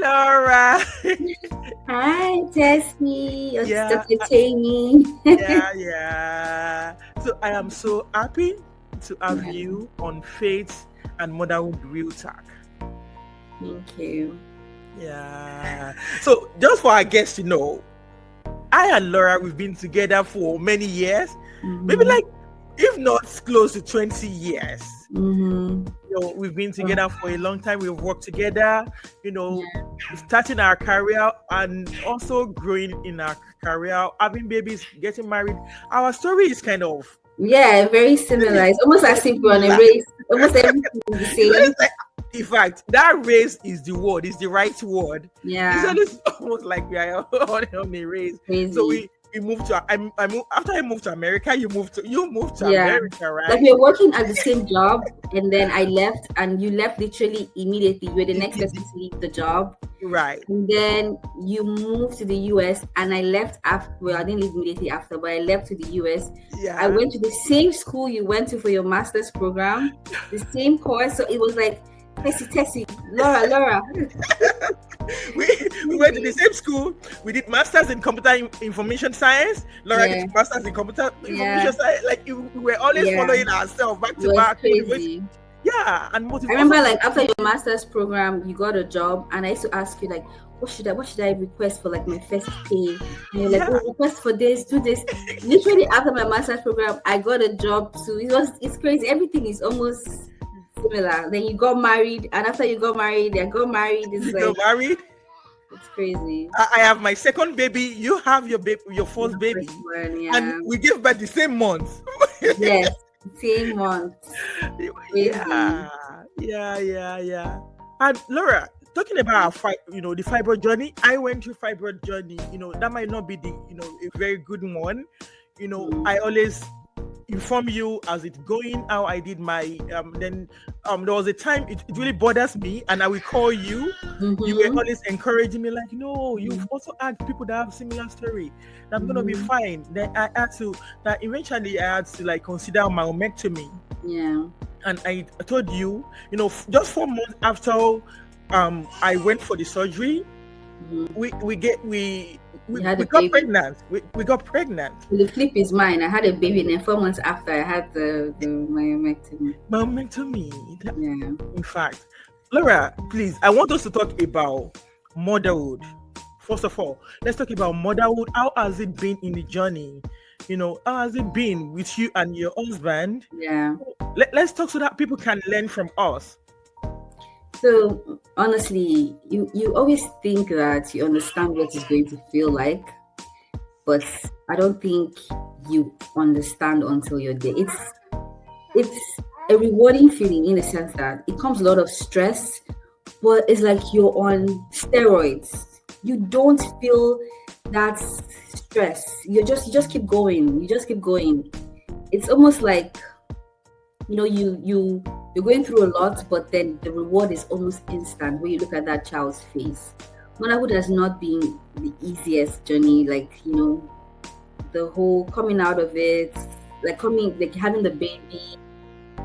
Laura. Hi, Tessie. It's Yeah, Dr. Jamie. yeah. So I am so happy to have Yeah, you on Faith and Motherhood Real Talk. thank you. Yeah. So just for our guests to know, I and Laura, we've been together for many years, maybe Mm-hmm. like, if not close to 20 years. Mm-hmm. We've been Oh, together for a long time. We've worked together, you know, yeah. starting our career and also growing in our career, having babies, getting married. Our story is kind of Yeah, very similar. It's almost as if we're on a similar. race. Almost everything is the same. It's like, in fact, that race is the word, is the right word. It's Yeah, always almost like we are on a race. So crazy. we moved to I moved after I moved to America. You moved to Yeah. America, Like right? we were working at the same job, and then I left, and you left literally immediately. You were the next person to leave the job. Right. And then you moved to the US, and I left after. Well, I didn't leave immediately after, but I left to the US. I Yeah. went to the same school you went to for your master's program, the same course. So it was like Tessie, Laura. We went to the same school. We did masters in computer information science. Laura Yeah, did masters in computer yeah, information science. Like we were always yeah. following ourselves back It to was back. crazy. Yeah, and I remember, like, after your master's program, you got a job, and I used to ask you, like, what should I request for, like, my first pay? And you're like, yeah. oh, request for this, do this. Literally after my master's program, I got a job too. It's crazy. Everything is almost similar. Then you got married, and after you got married, I got married. It's You got like, married. it's crazy. I have my second baby. You have your first The baby, first one, and yeah. we gave birth the same month. Yes, same month. Crazy. Yeah. And Laura, talking about our the fibroid journey, I went through fibroid journey. That might not be a very good one. I always inform you as it's going, how I did my then there was a time it really bothers me, and I will call you. You were Mm-hmm. always encouraging me, like, no, you've also had people that have similar story. I'm gonna be fine. Then I had to that eventually I had to like consider myomectomy. Yeah. And I told you, just 4 months after I went for the surgery, we You had a got baby. pregnant. We got pregnant. The flip is mine. I had a baby, and then 4 months after, I had the myomectomy. Myomectomy. Yeah. In fact, Laura, please, I want us to talk about motherhood. First of all, let's talk about motherhood. How has it been in the journey? How has it been with you and your husband? Yeah. Let's talk so that people can learn from us. So honestly, you always think that you understand what it's going to feel like, but I don't think you understand until you're there. It's a rewarding feeling in the sense that it comes a lot of stress, but it's like you're on steroids. You don't feel that stress. You just keep going. You just keep going. It's almost like you're going through a lot, but then the reward is almost instant when you look at that child's face. Motherhood has not been the easiest journey, like the whole coming out of it, like having the baby,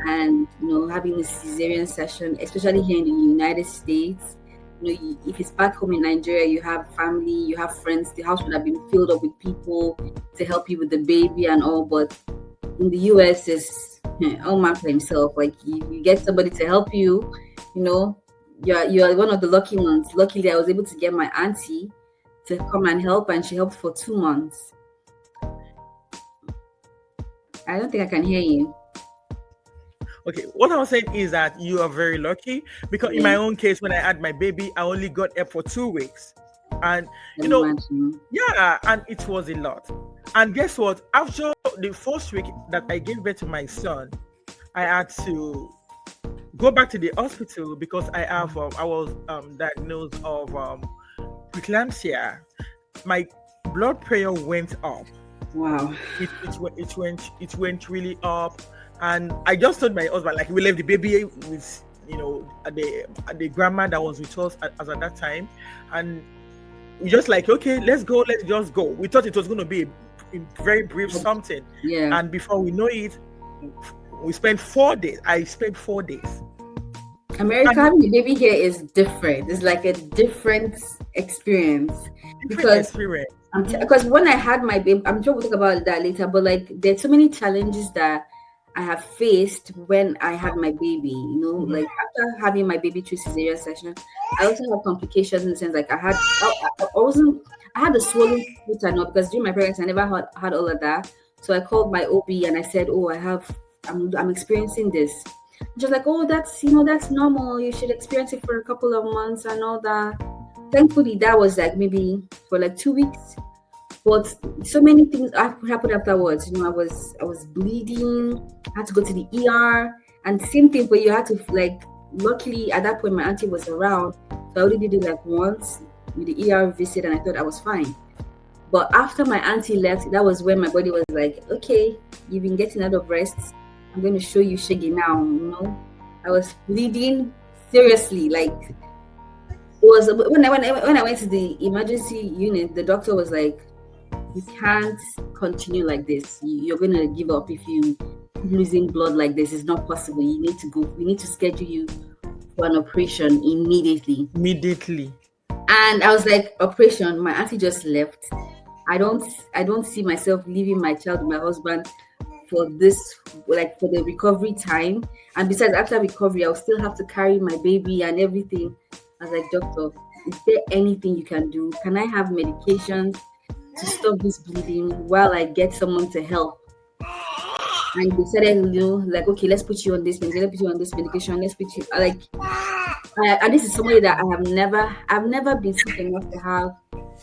and having a cesarean session, especially here in the United States. If it's back home in Nigeria, you have family, you have friends, the house would have been filled up with people to help you with the baby and all, but in the US, it's all man for himself. Like you get somebody to help you. You're one of the lucky ones. Luckily, I was able to get my auntie to come and help, and she helped for 2 months. I don't think I can hear you. Okay, what I was saying is that you are very lucky, because in my own case, when I had my baby, I only got up for 2 weeks, and yeah, and it was a lot. And guess what? After the first week that I gave birth to my son, I had to go back to the hospital because I was diagnosed of preeclampsia. My blood pressure went up. Wow. It went really up, and I just told my husband, like, we left the baby with the grandma that was with us as at that time, and we just like, okay, let's just go. We thought it was going to be a very brief something, yeah. And before we know it, we spent 4 days. I spent 4 days America, And having a baby here is different. It's like a different experience different because experience. because when I had my baby, I'm sure we'll talk about that later. But like, there's so many challenges that I have faced when I had my baby. You know, like after having my baby through cesarean section, I also had complications in the sense like I wasn't, I had a swollen foot and all because during my pregnancy I never had all of that. So I called my OB and I said, "Oh, I'm experiencing this." Just like, "Oh, that's normal. You should experience it for a couple of months and all that." Thankfully, that was like maybe for like 2 weeks. But so many things happened afterwards. You know, I was bleeding. I had to go to the ER, and same thing. But you had to like. Luckily, at that point, my auntie was around, so I only did it like once with the ER visit, and I thought I was fine. But after my auntie left, that was when my body was like, "Okay, you've been getting out of rest. I'm going to show you Shaggy now." You know, I was bleeding seriously, like it was when I went to the emergency unit, the doctor was like, "You can't continue like this. You're going to give up if you losing blood like this. It's not possible. You need to go. We need to schedule you for an operation immediately." Immediately. And I was like, "Operation?" My auntie just left. I don't see myself leaving my child with my husband for this, like for the recovery time. And besides, after recovery, I'll still have to carry my baby and everything. I was like, "Doctor, is there anything you can do? Can I have medication to stop this bleeding while I get someone to help?" And they said, like, "Okay, let's put you on this medication, let's put you on this medication, let's put you like." And this is somebody that I've never been sick enough to have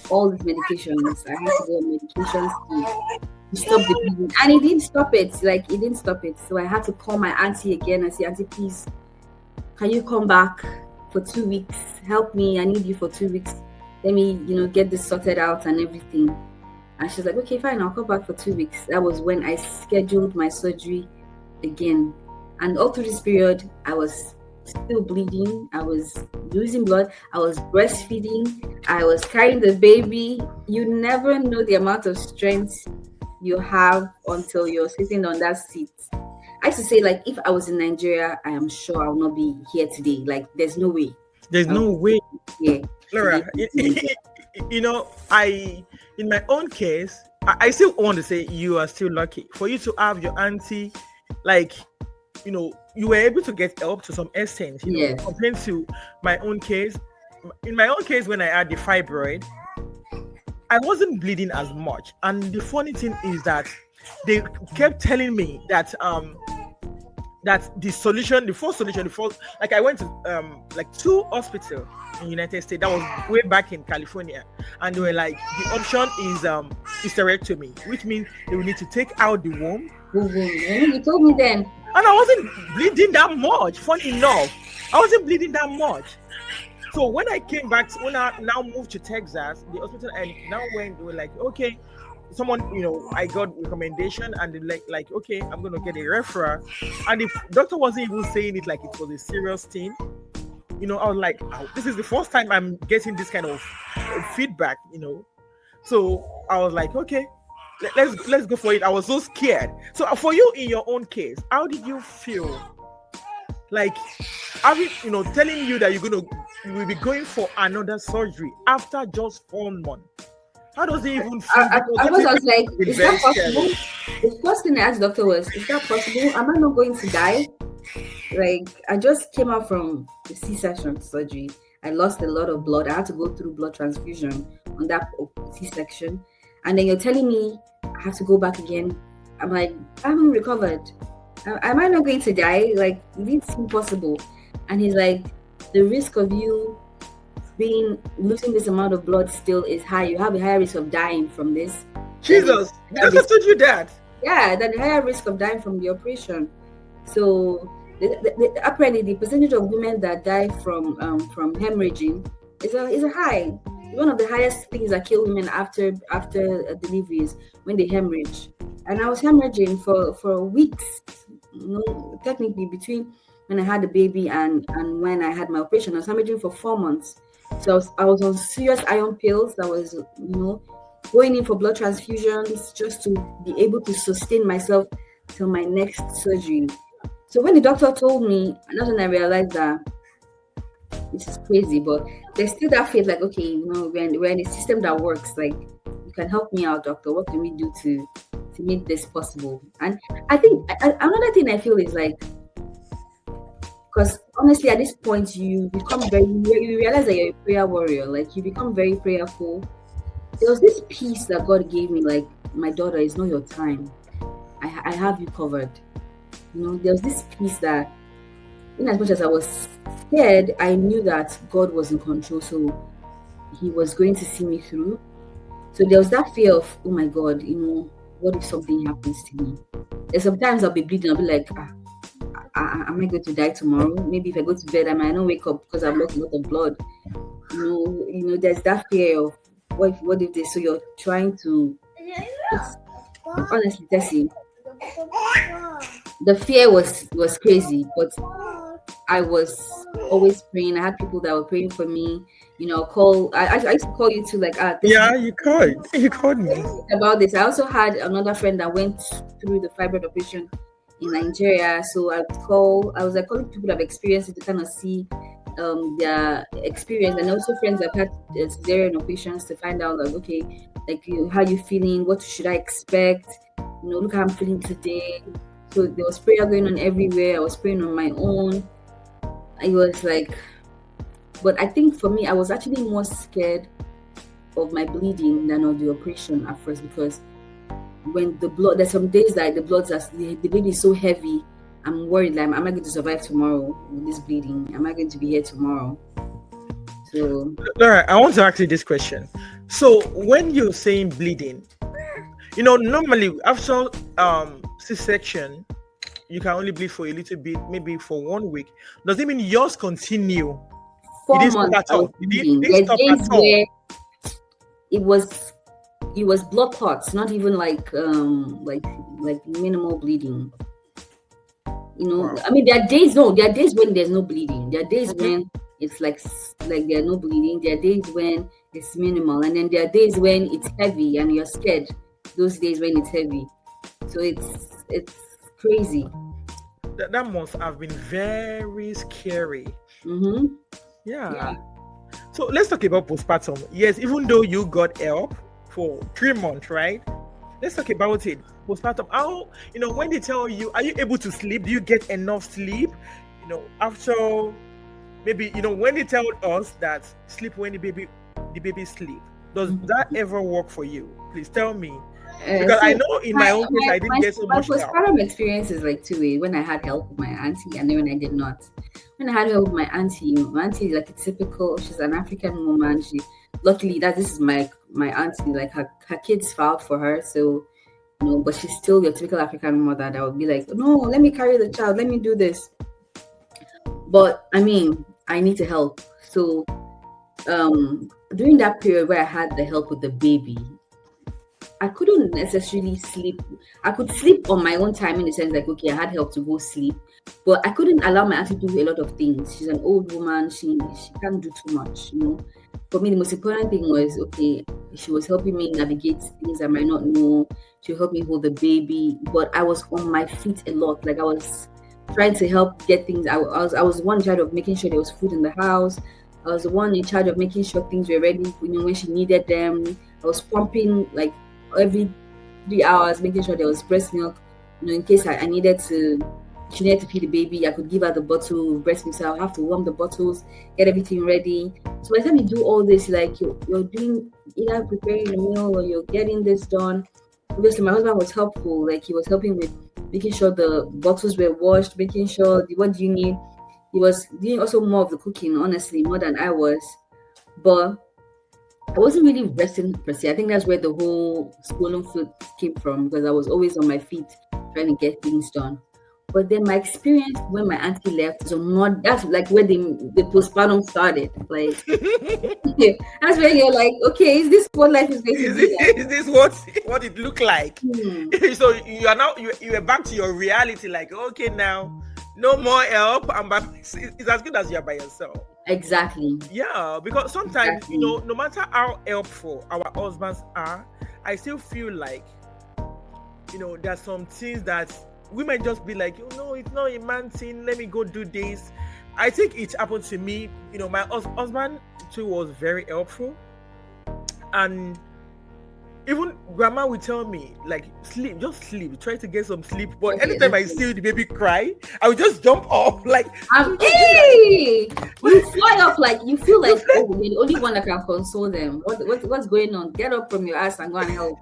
all these medications. I had to go on medications to stop the bleeding, and it didn't stop it. Like it didn't stop it. So I had to call my auntie again and say, "Auntie, please, can you come back for 2 weeks? Help me. I need you for 2 weeks. Let me, get this sorted out and everything." And she's like, "Okay, fine, I'll come back for 2 weeks." That was when I scheduled my surgery again. And all through this period, I was still bleeding. I was losing blood. I was breastfeeding. I was carrying the baby. You never know the amount of strength you have until you're sitting on that seat. I used to say, like, if I was in Nigeria, I am sure I will not be here today. Like, there's no way. There's no way. Yeah. Laura, in my own case, I still want to say you are still lucky for you to have your auntie, like, you were able to get help to some extent, Yes. compared to my own case. In my own case, when I had the fibroid, I wasn't bleeding as much. And the funny thing is that they kept telling me that the first solution, like I went to like 2 hospitals in United States. That was way back in California, and they were like, the option is hysterectomy, which means they will need to take out the womb. You told me then. And I wasn't bleeding that much. Funny enough, I wasn't bleeding that much. So when I came back, when I now moved to Texas, the hospital, and now when they were like, "Okay, someone, I got recommendation," and they like, "Okay, I'm gonna get a referral," and the doctor wasn't even saying it like it was a serious thing. I was like, "Oh, this is the first time I'm getting this kind of feedback," So I was like, "Okay, let's go for it." I was so scared. So for you, in your own case, how did you feel? Like, having, telling you that you will be going for another surgery after just 4 months. How does it even feel? I was like, "Is that possible?" The first thing I asked the doctor was, "Is that possible? Am I not going to die?" Like, I just came out from the C-section surgery. I lost a lot of blood. I had to go through blood transfusion on that C-section. And then you're telling me I have to go back again. I'm like, I haven't recovered. Am I not going to die? Like, it didn't seem possible. And he's like, "The risk of you losing this amount of blood still is high. You have a higher risk of dying from this." Jesus, doctor told you that? Yeah, that higher risk of dying from the operation. So apparently the percentage of women that die from hemorrhaging is a high. One of the highest things that kill women after deliveries when they hemorrhage. And I was hemorrhaging for weeks. Technically between when I had the baby and when I had my operation, I was hemorrhaging for 4 months. So I was on serious iron pills. I was going in for blood transfusions just to be able to sustain myself till my next surgery. So when the doctor told me, that's when I realized that this is crazy, but there's still that faith, like, okay, we're in a system that works. Like, you can help me out, doctor. What can we do to make this possible? And I think another thing I feel is like, because honestly, at this point, you realize that you're a prayer warrior. Like, you become very prayerful. There was this peace that God gave me, like, my daughter, it's not your time. I have you covered. There was this peace that, in as much as I was scared, I knew that God was in control, so He was going to see me through. So there was that fear of, oh my God, what if something happens to me? And sometimes I'll be bleeding, I'll be like, am I going to die tomorrow? Maybe if I go to bed, I might not wake up because I've lost a lot of blood. There's that fear of what if this? So you're trying to, honestly, Tessie, the fear was crazy, but I was always praying. I had people that were praying for me. I used to call you too, like, you called me about this. I also had another friend that went through the fibroid operation in Nigeria, so I was like calling people that have experienced it to kind of see their experience, and also friends that had cesarean operations to find out, like, okay, like, how you feeling, what should I expect, look how I'm feeling today. So there was prayer going on everywhere. I was praying on my own. I was like, but I think for me, I was actually more scared of my bleeding than of the operation at first, because when there's some days that the baby is so heavy, I'm worried, like, am I going to survive tomorrow with this bleeding? Am I going to be here tomorrow? So, all right, I want to ask you this question. So when you're saying bleeding, normally after C-section, you can only bleed for a little bit, maybe for 1 week. Does it mean yours continue? 4 months. Stop at all? Where it was blood clots, not even like minimal bleeding. Wow. I mean, there are days when there's no bleeding. There are days when it's like there's no bleeding. There are days when it's minimal, and then there are days when it's heavy and you're scared. Those days when it's heavy, so it's crazy. That must have been very scary. Mm-hmm. Yeah. So let's talk about postpartum. Yes, even though you got help for 3 months, right? Let's talk about it. Postpartum. How, when they tell you, are you able to sleep? Do you get enough sleep? After maybe, when they tell us that sleep when the baby sleep, does that ever work for you? Please tell me. Because I know in my own case, I didn't get so much help. My postpartum experience is like two ways. When I had help with my auntie, and then when I did not. When I had help with my auntie is like a typical, she's an African woman. Luckily this is my auntie, like her kids filed for her. So, but she's still your typical African mother that would be like, no, let me carry the child. Let me do this. But I mean, I need to help. So, during that period where I had the help with the baby, I couldn't necessarily sleep. I could sleep on my own time, in the sense like, okay, I had help to go sleep, but I couldn't allow my auntie to do a lot of things. She's an old woman. She can't do too much, For me, the most important thing was, okay, she was helping me navigate things I might not know. She helped me hold the baby, but I was on my feet a lot. Like, I was trying to help get things. I was one in charge of making sure there was food in the house. I was the one in charge of making sure things were ready, when she needed them. I was pumping like every 3 hours, making sure there was breast milk, in case she needed to feed the baby. I could give her the bottle of breast milk, so I'll have to warm the bottles, get everything ready. So by the time you do all this, like, you're doing, either preparing a meal or you're getting this done. Obviously, my husband was helpful. Like, he was helping with making sure the bottles were washed, making sure what do you need. He was doing also more of the cooking, honestly, more than I was. But I wasn't really resting per se. I think that's where the whole swollen foot came from, because I was always on my feet trying to get things done. But then my experience when my auntie left, that's like where the postpartum started. Like, that's where you're like, okay, is this what life is going to be like? Is this what it looked like? So you are now you are back to your reality. Like, okay, now no more help. It's as good as you're by yourself. Exactly. Yeah, because sometimes, no matter how helpful our husbands are, I still feel like, there's some things that women just be like, it's not a man thing, let me go do this. I think it happened to me. My husband too was very helpful, and even grandma would tell me, like, sleep, just sleep, try to get some sleep. But Okay, anytime I see the baby cry, I would just jump up, like, hey! You fly up, like you feel like, oh, you're the only one that can console them. What's going on? Get up from your ass and go and help.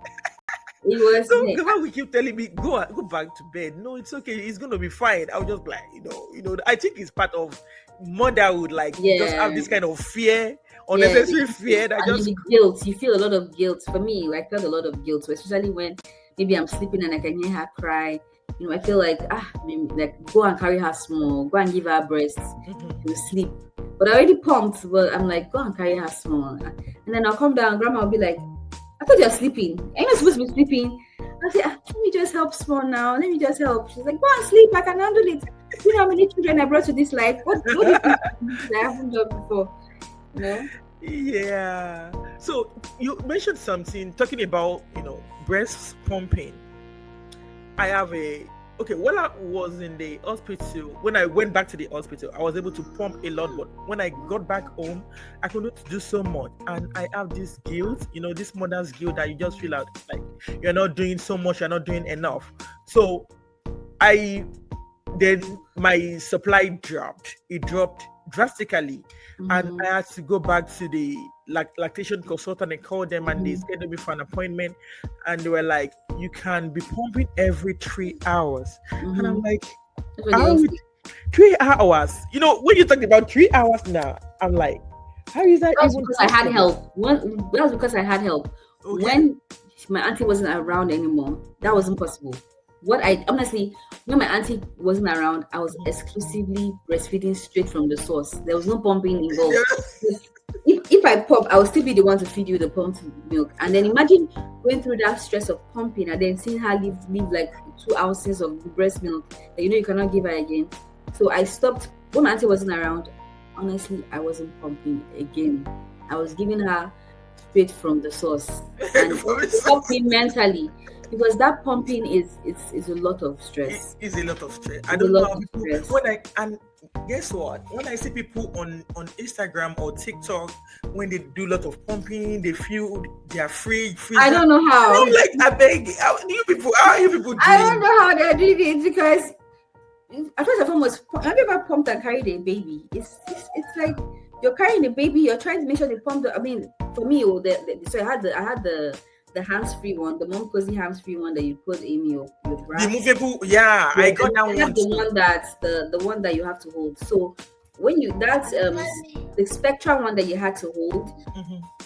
It was so grandma would keep telling me, go back to bed. No, it's okay, it's gonna be fine. I would just be like, I think it's part of motherhood, like, just have this kind of fear, unnecessary fear that and just the guilt. You feel a lot of guilt. For me, I felt a lot of guilt, especially when maybe I'm sleeping and I can hear her cry. I feel like maybe, like, go and carry her small, go and give her breast to sleep. But I already pumped, but I'm like, go and carry her small. And then I'll come down, grandma will be like, I thought you're sleeping. Ain't you supposed to be sleeping? I say, let me just help small now. Let me just help. She's like, go and sleep. I can handle it. You know how many children I brought to this life? What do you think I haven't done before? Yeah. So you mentioned something talking about, breast pumping. I have when I was in the hospital, when I went back to the hospital, I was able to pump a lot, but when I got back home, I couldn't do so much. And I have this guilt, this mother's guilt that you just feel like you're not doing so much, you're not doing enough. So then my supply dropped. It dropped drastically. And I had to go back to the lactation consultant and call them, and they scheduled me for an appointment, and they were like, you can be pumping every 3 hours. And I'm like, 3 hours? When you talk about 3 hours now, I'm like, how is that? That's because I had help. That's because I had help. Okay. When my auntie wasn't around anymore, that wasn't possible. When my auntie wasn't around, I was exclusively breastfeeding straight from the source. There was no pumping involved. If I pump, I will still be the one to feed you the pumped milk. And then imagine going through that stress of pumping and then seeing her leave like 2 ounces of breast milk that you cannot give her again. So I stopped. When my auntie wasn't around, honestly, I wasn't pumping again. I was giving her straight from the source. And it helped me mentally. Because that pumping is a lot of stress. It is a lot of stress. I don't know how people, and guess what? When I see people on Instagram or TikTok, when they do a lot of pumping, they feel they are free. I don't know how. I'm like, I beg, how are you people doing? I don't know how they're doing it, because at first and foremost, have you ever pumped and carried a baby? It's like you're carrying a baby, you're trying to make sure they pump for me, so I had the hands-free one, the mom cozy hands-free one that you put in your bra. The movable, yeah, I got that one. The one that's the one that you have to hold. So when the Spectrum one that you had to hold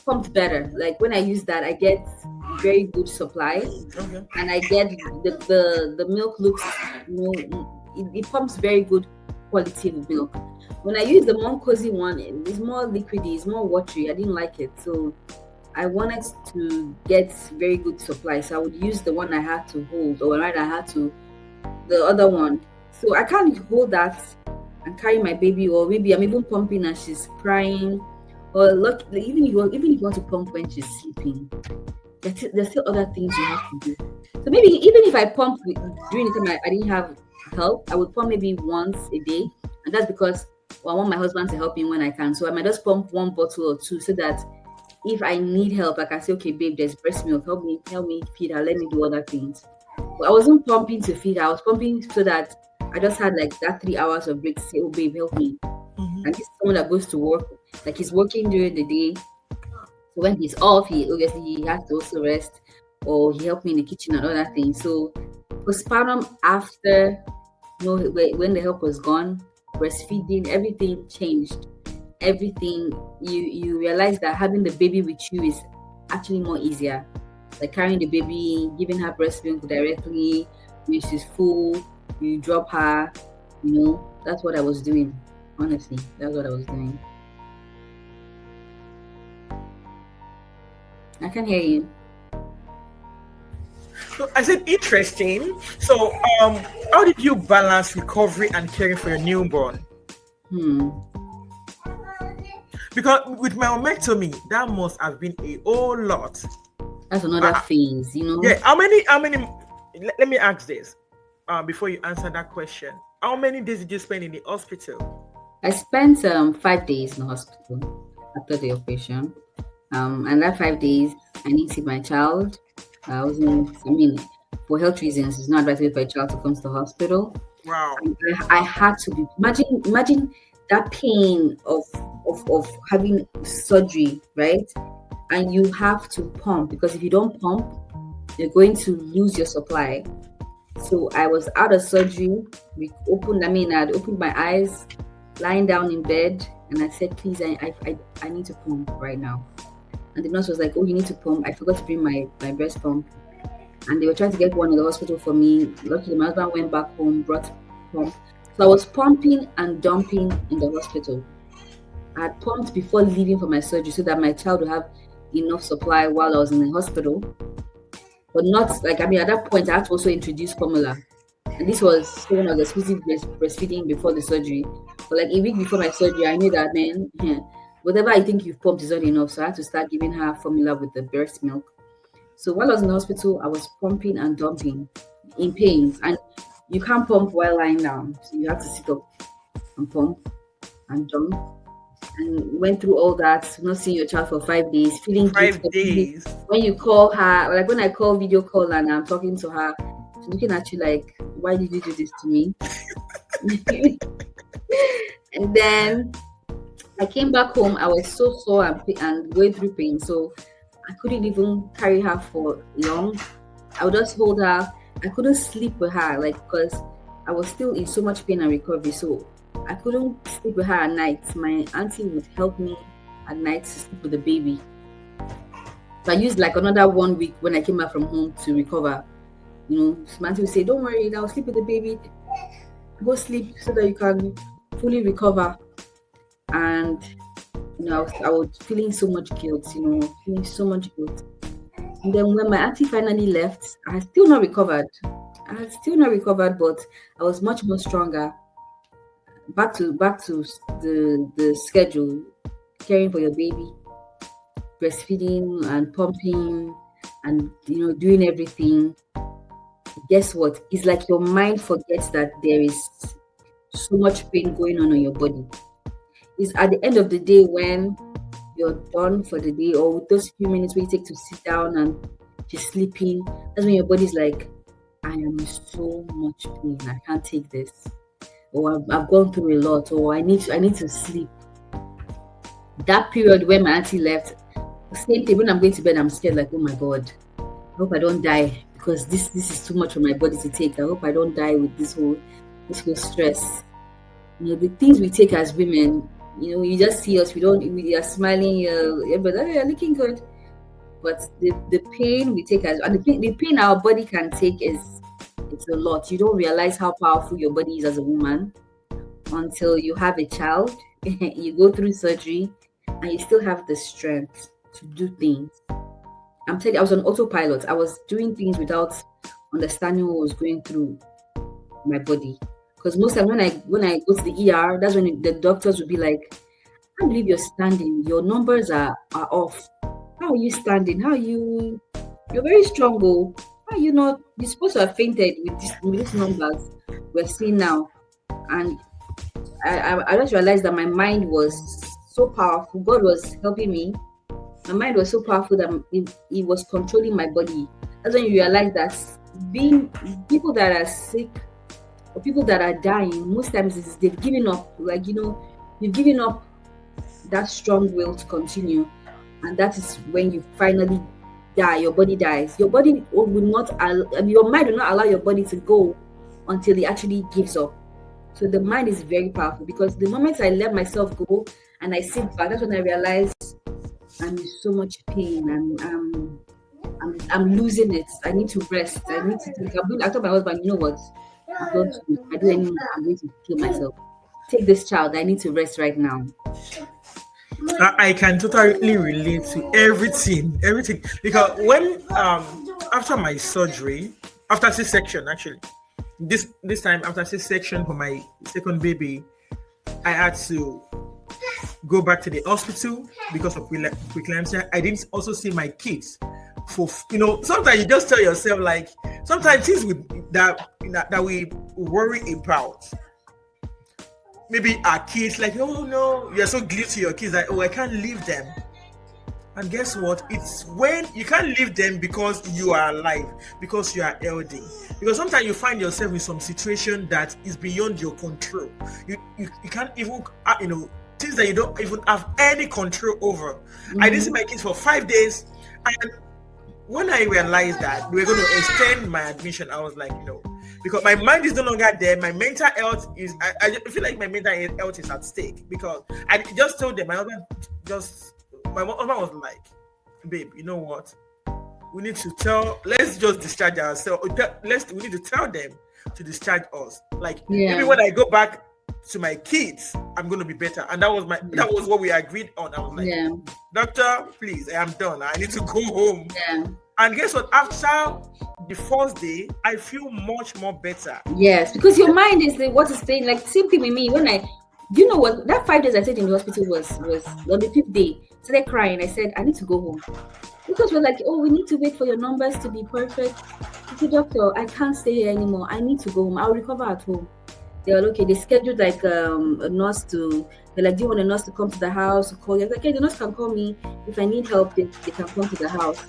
pumped better. Like when I use that, I get very good supply, and I get the milk looks, it pumps very good quality of milk. When I use the mom cozy one, it's more liquidy, it's more watery. I didn't like it, so I wanted to get very good supply, so I would use the one I had to hold, or rather I had to the other one. So I can't hold that and carry my baby, or maybe I'm even pumping and she's crying, or even if you want to pump when she's sleeping, there's still other things you have to do. So maybe even if I pump during the time I didn't have help, I would pump maybe once a day, and that's because I want my husband to help me when I can. So I might just pump one bottle or two, so that if I need help, I can say, okay, babe, there's breast milk. Help me feed her. Let me do other things. But I wasn't pumping to feed her. I was pumping so that I just had like that 3 hours of break to say, oh, babe, help me. And this is someone that goes to work. Like, he's working during the day. So when he's off, he has to also rest, or he helped me in the kitchen and other things. So postpartum, after, when the help was gone, breastfeeding, everything changed. Everything, you realize that having the baby with you is actually more easier. Like carrying the baby, giving her breast milk directly when she's full, you drop her, that's what I was doing. Honestly, that's what I was doing. I can hear you. So I said interesting. So how did you balance recovery and caring for your newborn? Because with myomectomy, that must have been a whole lot. That's another phase, Yeah. How many? Let me ask this before you answer that question. How many days did you spend in the hospital? I spent 5 days in the hospital after the operation. And that 5 days, I need to see my child. I mean, for health reasons, it's not advisable for a child to come to the hospital. Wow. I had to be imagine that pain of having surgery, right? And you have to pump, because if you don't pump, you're going to lose your supply. So I was out of surgery. I'd opened my eyes, lying down in bed, and I said, please, I need to pump right now. And the nurse was like, oh, you need to pump. I forgot to bring my breast pump. And they were trying to get one in the hospital for me. Luckily, my husband went back home, brought pump. So I was pumping and dumping in the hospital. I had pumped before leaving for my surgery so that my child would have enough supply while I was in the hospital. But not like, at that point, I had to also introduce formula. And this was when I was exclusive breastfeeding before the surgery. But like a week before my surgery, I knew that, man, whatever I think you've pumped is not enough. So I had to start giving her formula with the breast milk. So while I was in the hospital, I was pumping and dumping in pains. And you can't pump while lying down. So you have to sit up and pump and dump. And went through all that, not seeing your child for 5 days, feeling 5 days. When you call her, like when I call video call and I'm talking to her, she's looking at you like, why did you do this to me? And then I came back home. I was so sore and going through pain. So I couldn't even carry her for long. I would just hold her. I couldn't sleep with her, like, because I was still in so much pain and recovery. So I couldn't sleep with her at night. My auntie would help me at night to sleep with the baby. So I used like another 1 week when I came back from home to recover. My auntie would say, don't worry, I'll sleep with the baby. Go sleep so that you can fully recover. And I was feeling so much guilt, feeling so much guilt. And then when my auntie finally left, I had still not recovered. But I was much more stronger. Back to the schedule, caring for your baby, breastfeeding and pumping and doing everything. Guess what? It's like your mind forgets that there is so much pain going on your body. It's at the end of the day when you're done for the day, or with those few minutes where you take to sit down and just sleeping, that's when your body's like, I am in so much pain, I can't take this. Or I've gone through a lot, or I need to sleep. That period when my auntie left, same thing, when I'm going to bed, I'm scared, like, oh my God, I hope I don't die, because this is too much for my body to take. I hope I don't die with this whole stress. The things we take as women, you just see us, we are smiling, but you're looking good. But the pain we take and the pain our body can take it's a lot. You don't realize how powerful your body is as a woman until you have a child, you go through surgery, and you still have the strength to do things. I'm telling you, I was on autopilot. I was doing things without understanding what was going through my body. Because most of the time when I go to the ER, that's when the doctors would be like, I can't believe you're standing. Your numbers are off. How are you standing? You're very strong, oh. How are you not? You're supposed to have fainted with these numbers we're seeing now. And I just realized that my mind was so powerful. God was helping me. My mind was so powerful that it was controlling my body. That's when you realize that being people that are sick or people that are dying, most times they've given up. Like, you've given up that strong will to continue. And that is when you finally die. Your body dies. Your body will not, your mind will not allow your body to go until it actually gives up. So the mind is very powerful, because the moment I let myself go and I sit back, that's when I realize I'm in so much pain and I'm losing it. I need to rest. I need to think. I told my husband, you know what? I'm going to kill myself. Take this child. I need to rest right now. I can totally relate to everything, because when after my surgery, after C-section, actually, this time after C-section for my second baby, I had to go back to the hospital because of preeclampsia. I didn't also see my kids for sometimes you just tell yourself, like, sometimes things that we worry about, maybe our kids, like, oh no, you're so glued to your kids that, oh, I can't leave them. And guess what? It's when you can't leave them because you are alive, because you are healthy. Because sometimes you find yourself in some situation that is beyond your control. You can't even, things that you don't even have any control over. I didn't see my kids for 5 days, and when I realized that we were going to extend my admission, I was like, no, because my mind is no longer there. My mental health is, I feel like my mental health is at stake, because I just told them, my husband was like, babe, you know what? We need to let's just discharge ourselves. We need to tell them to discharge us. Like, maybe when I go back to my kids, I'm going to be better. And that was what we agreed on. I was like, doctor, please, I am done. I need to go home. And guess what? After the first day, I feel much more better. Yes, because your mind is what is saying. Like, same thing with me. You know what? That 5 days I stayed in the hospital was on the 5th day. So they're crying. I said, I need to go home. Because we're like, oh, we need to wait for your numbers to be perfect. I said, doctor, I can't stay here anymore. I need to go home. I'll recover at home. They were okay. They scheduled like a nurse to. They're like, do you want a nurse to come to the house to call you? I was like, okay, the nurse can call me. If I need help, they can come to the house.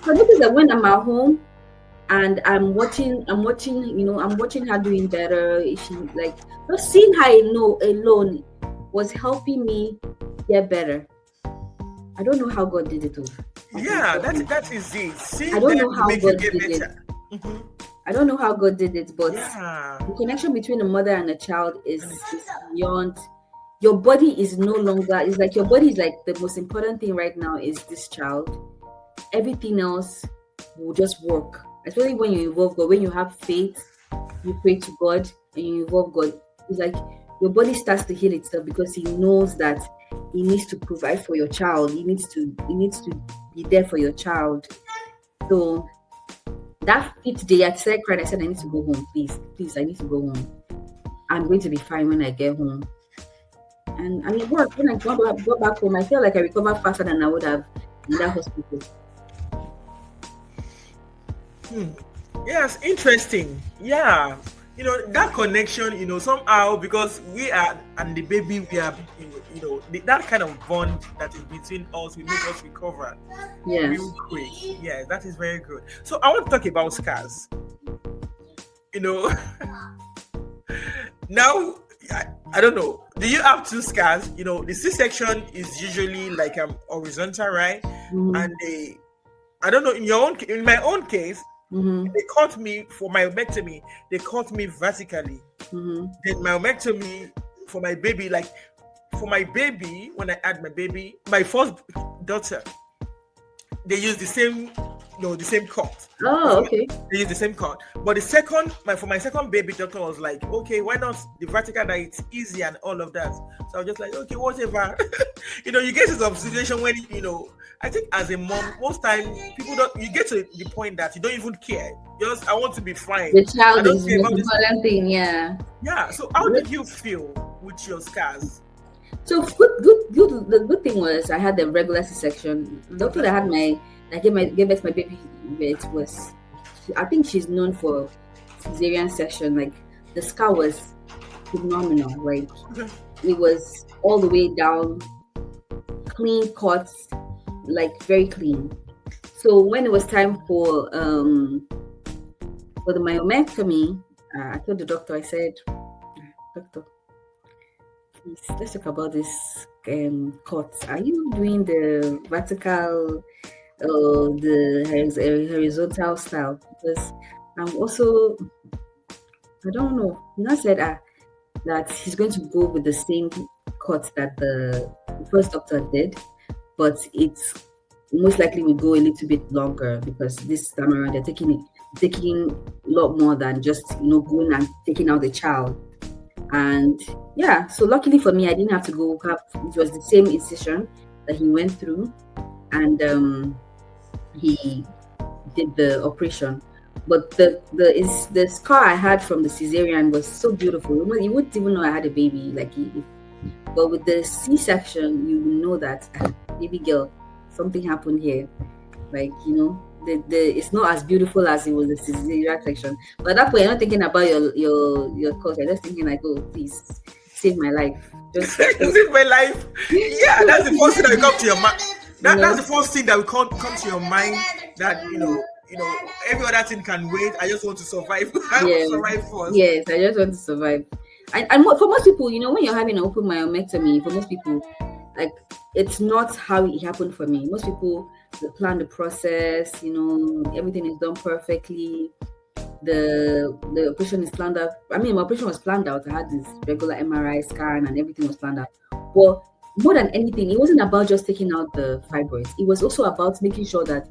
So I noticed that when I'm at home and I'm watching, her doing better. She, like, just seeing her alone was helping me get better. I don't know how God did it. Yeah, that is it. I don't know how God did it. I don't know how God did it, but the connection between a mother and a child is beyond. Your body is no longer. It's like your body is like the most important thing right now is this child. Everything else will just work. Especially when you involve God. When you have faith, you pray to God and you involve God. It's like your body starts to heal itself because He knows that He needs to provide for your child. He needs to be there for your child. So that 5th day, I started crying. I said, I need to go home, please. I need to go home. I'm going to be fine when I get home. And it worked. When I got back home, I feel like I recovered faster than I would have in that hospital. Yes, interesting. Yeah. That connection, somehow, because we are, and the baby, we are, that kind of bond that is between us will make us recover real quick. Yeah, that is very good. So I want to talk about scars. Now, I don't know. Do you have 2 scars? The C-section is usually like horizontal, right? And I don't know, in my own case, they cut me for myomectomy. They cut me vertically. Then myomectomy for my baby, when I had my baby, my first daughter, they used the same cut. Oh, okay. They used the same cut. But for my second baby, doctor was like, okay, why not the vertical, that it's easy and all of that. So I was just like, okay, whatever. You get to some situation when, I think as a mom, most time you get to the point that you don't even care. Just, I want to be fine. The child is the most important thing, Yeah. So how did you feel with your scars? So good. The good thing was I had the regular C-section. The doctor that gave birth my baby with was, I think she's known for cesarean section. Like, the scar was phenomenal. Like, it was all the way down, clean cuts, like very clean. So when it was time for the myomectomy, I told the doctor, I said, doctor, please, let's talk about this cuts. Are you doing the vertical the horizontal style? Because I'm also, I don't know. He now said that he's going to go with the same cut that the first doctor did, but it's most likely will go a little bit longer because this time around they're taking a lot more than just going and taking out the child. And yeah, so luckily for me, I didn't have to go it was the same incision that he went through, and he did the operation. But the scar I had from the cesarean was so beautiful. You wouldn't even know I had a baby. But with the C-section, you know that baby girl, something happened here. It's not as beautiful as it was the cesarean section. But at that point, you're not thinking about your coach. You're just thinking like, oh, please saved my life. Just You saved my life. Yeah, that's the first thing that will come to your mind. That's the first thing that will come to your mind. That every other thing can wait. I just want to survive. I want to survive first. Yes, I just want to survive. And for most people, when you're having an open myomectomy, for most people, like, it's not how it happened for me. Most people, they plan the process. Everything is done perfectly. The operation is planned out. I mean, my operation was planned out. I had this regular MRI scan and everything was planned out. But more than anything, it wasn't about just taking out the fibroids. It was also about making sure that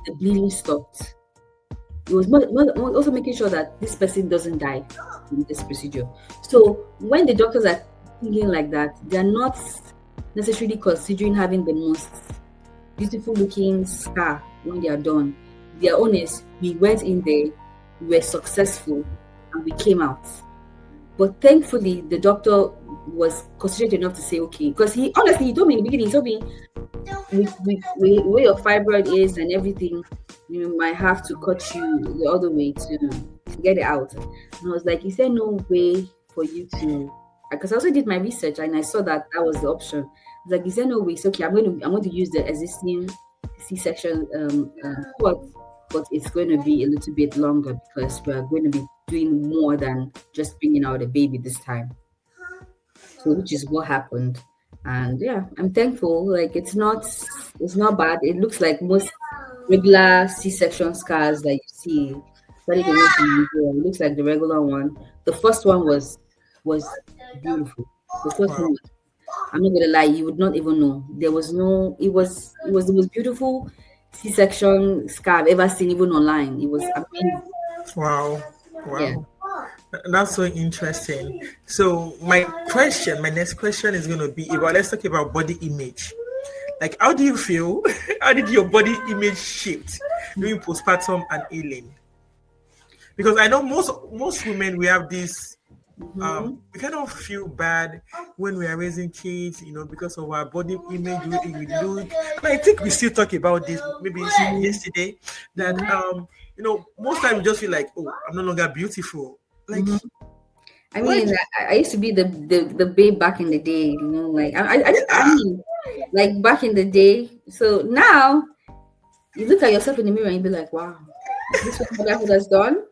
the bleeding stopped. It was also making sure that this person doesn't die in this procedure. So when the doctors are thinking like that, they're not necessarily considering having the most beautiful looking scar when they are done. Their own is, we went in there, we were successful, and we came out. But thankfully, the doctor was considerate enough to say, okay, because he told me in the beginning, he told me, where your fibroid is and everything, you might have to cut you the other way to get it out. And I was like, is there no way for you to, because I also did my research and I saw that was the option. I was like, is there no way? It's okay, I'm going to use the existing C-section cord, but it's going to be a little bit longer because we're going to be doing more than just bringing out a baby this time. So, which is what happened. And yeah, I'm thankful. Like, it's not bad. It looks like most regular C-section scars that you see. It looks like the regular one. The first one was beautiful. The first one, I'm not gonna lie, you would not even know. There was no. It was the most beautiful C-section scar I've ever seen, even online. It was amazing. Wow. Yeah. That's so interesting. So my next question is going to be about, let's talk about body image. Like, how do you feel? How did your body image shift during postpartum and healing? Because I know most women, we have this, we kind of feel bad when we are raising kids, because of our body image, we look. And I think we still talk about this maybe yesterday, that most times we just feel like, oh, I'm no longer beautiful. Like, I mean, I used to be the babe back in the day, like I mean, like back in the day. So now you look at yourself in the mirror and be like, wow, is this what motherhood has done?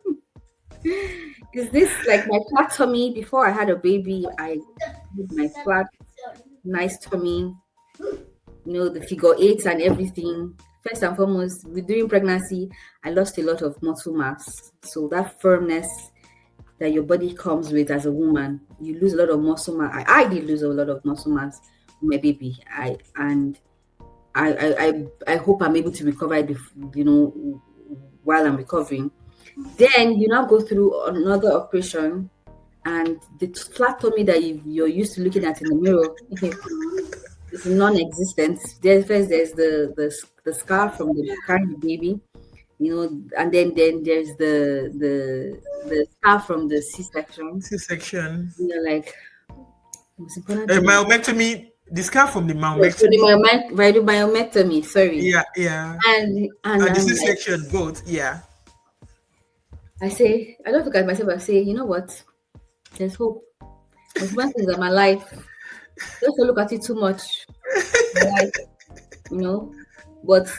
Is this like my flat tummy before I had a baby? I did my flat, nice tummy, the figure eights and everything. First and foremost, during pregnancy, I lost a lot of muscle mass. So that firmness that your body comes with as a woman, you lose a lot of muscle mass. I did lose a lot of muscle mass with my baby. I hope I'm able to recover it, while I'm recovering. Then you now go through another operation, and the flat tummy that you're used to looking at in the mirror is non-existent. There's the scar from the carrying the baby, and then there's the scar from the C-section. Like, myomectomy, the scar from the myomectomy. The myomectomy, sorry. Yeah. And the C-section, both, yeah. I don't look at myself and say, you know what? There's hope. There's one thing in my life. Don't look at it too much. But